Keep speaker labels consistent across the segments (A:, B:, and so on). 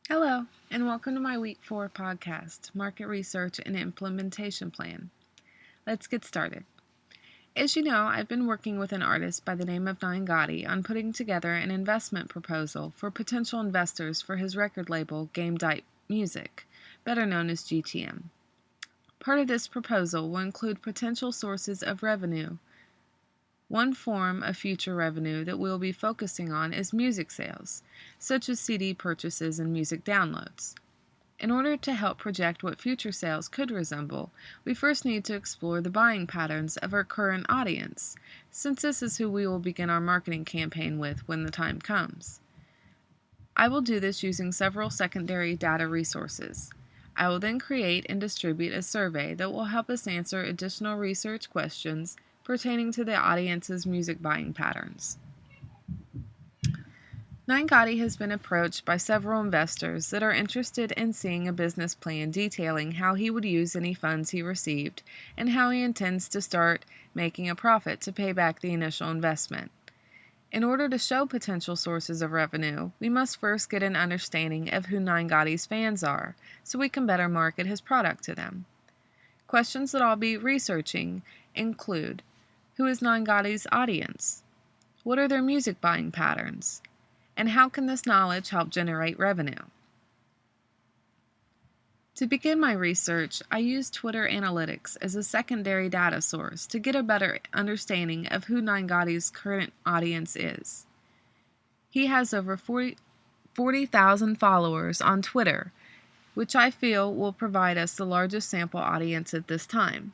A: Hello, and welcome to my Week 4 podcast, Market Research and Implementation Plan. Let's get started. As you know, I've been working with an artist by the name of Nine Gotti on putting together an investment proposal for potential investors for his record label, Game Type Music, better known as GTM. Part of this proposal will include potential sources of revenue. One form of future revenue that we'll be focusing on is music sales, such as CD purchases and music downloads. In order to help project what future sales could resemble, we first need to explore the buying patterns of our current audience, since this is who we will begin our marketing campaign with when the time comes. I will do this using several secondary data resources. I will then create and distribute a survey that will help us answer additional research questions pertaining to the audience's music buying patterns. Nine Gotti has been approached by several investors that are interested in seeing a business plan detailing how he would use any funds he received and how he intends to start making a profit to pay back the initial investment. In order to show potential sources of revenue, we must first get an understanding of who Nine Gotti's fans are, so we can better market his product to them. Questions that I'll be researching include: who is Nine Gotti's audience? What are their music buying patterns? And how can this knowledge help generate revenue? To begin my research, I used Twitter Analytics as a secondary data source to get a better understanding of who Nine Gotti's current audience is. He has over 40,000 followers on Twitter, which I feel will provide us the largest sample audience at this time.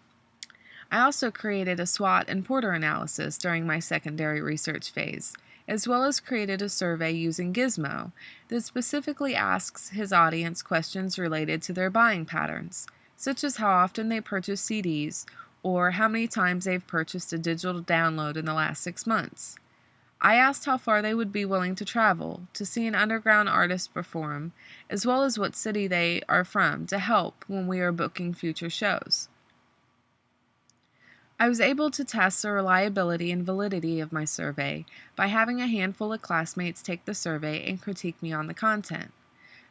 A: I also created a SWOT and Porter analysis during my secondary research phase, as well as created a survey using Gizmo that specifically asks his audience questions related to their buying patterns, such as how often they purchase CDs or how many times they've purchased a digital download in the last 6 months. I asked how far they would be willing to travel to see an underground artist perform, as well as what city they are from to help when we are booking future shows. I was able to test the reliability and validity of my survey by having a handful of classmates take the survey and critique me on the content.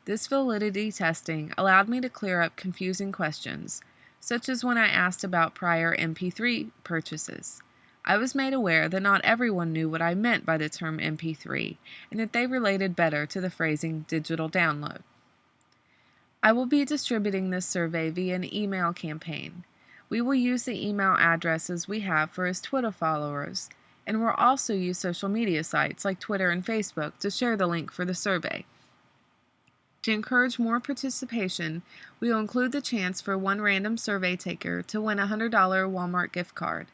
A: This validity testing allowed me to clear up confusing questions, such as when I asked about prior MP3 purchases. I was made aware that not everyone knew what I meant by the term MP3, and that they related better to the phrasing digital download. I will be distributing this survey via an email campaign. We will use the email addresses we have for his Twitter followers, and we'll also use social media sites like Twitter and Facebook to share the link for the survey. To encourage more participation, we will include the chance for one random survey taker to win a $100 Walmart gift card.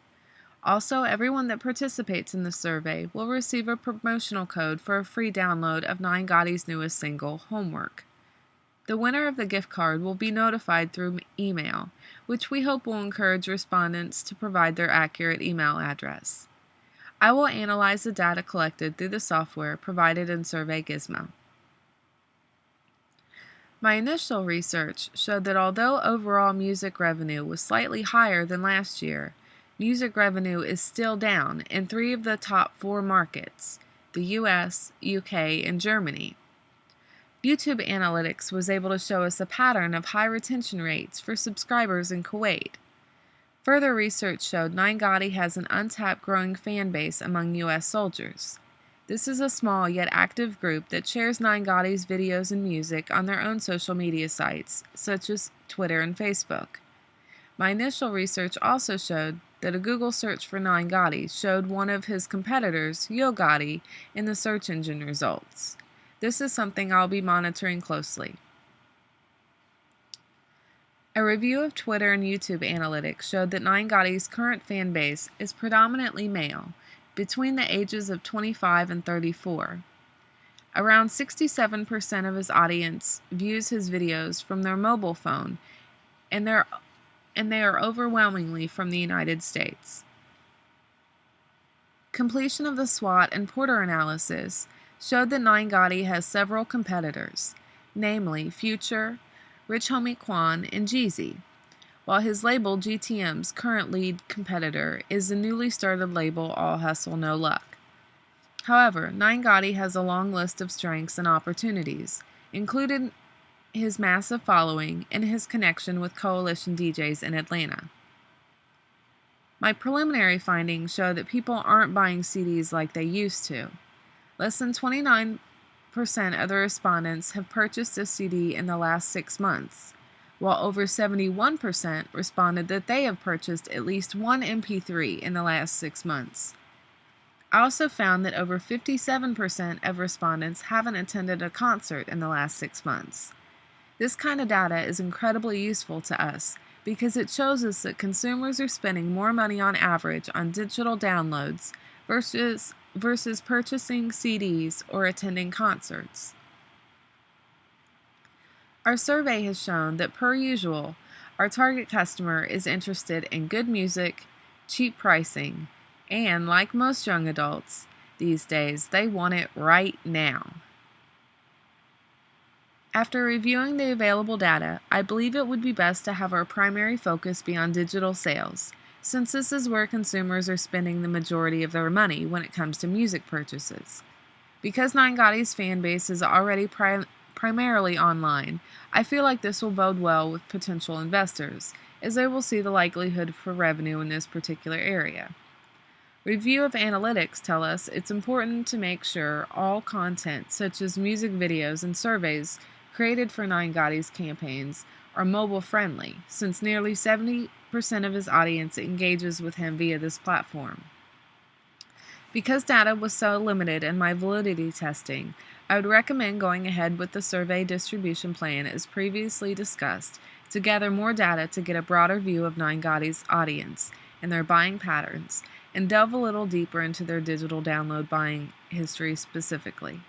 A: Also, everyone that participates in the survey will receive a promotional code for a free download of Nine Gotti's newest single, Homework. The winner of the gift card will be notified through email, which we hope will encourage respondents to provide their accurate email address. I will analyze the data collected through the software provided in Survey Gizmo. My initial research showed that although overall music revenue was slightly higher than last year, music revenue is still down in 3 of the top 4 markets, the US, UK, and Germany. YouTube Analytics was able to show us a pattern of high retention rates for subscribers in Kuwait. Further research showed Nine Gotti has an untapped growing fan base among U.S. soldiers. This is a small yet active group that shares Nine Gotti's videos and music on their own social media sites, such as Twitter and Facebook. My initial research also showed that a Google search for Nine Gotti showed one of his competitors, Yo Gotti, in the search engine results. This is something I'll be monitoring closely. A review of Twitter and YouTube analytics showed that Nine Gotti's current fan base is predominantly male, between the ages of 25 and 34. Around 67% of his audience views his videos from their mobile phone, and they are overwhelmingly from the United States. Completion of the SWOT and Porter analysis showed that Nine Gotti has several competitors, namely Future, Rich Homie Quan, and Jeezy, while his label GTM's current lead competitor is the newly started label All Hustle No Luck. However, Nine Gotti has a long list of strengths and opportunities, including his massive following and his connection with coalition DJs in Atlanta. My preliminary findings show that people aren't buying CDs like they used to. Less than 29% of the respondents have purchased a CD in the last 6 months, while over 71% responded that they have purchased at least one MP3 in the last 6 months. I also found that over 57% of respondents haven't attended a concert in the last 6 months. This kind of data is incredibly useful to us because it shows us that consumers are spending more money on average on digital downloads versus purchasing CDs or attending concerts. Our survey has shown that, per usual, our target customer is interested in good music, cheap pricing, and, like most young adults these days, they want it right now. After reviewing the available data, I believe it would be best to have our primary focus be on digital sales, since this is where consumers are spending the majority of their money when it comes to music purchases. Because 9Gotti's fan base is already primarily online, I feel like this will bode well with potential investors, as they will see the likelihood for revenue in this particular area. Review of analytics tell us it's important to make sure all content, such as music videos and surveys created for 9Gotti's campaigns, are mobile-friendly, since nearly 70% of his audience engages with him via this platform. Because data was so limited in my validity testing, I would recommend going ahead with the survey distribution plan as previously discussed to gather more data to get a broader view of 9Gotti's audience and their buying patterns, and delve a little deeper into their digital download buying history specifically.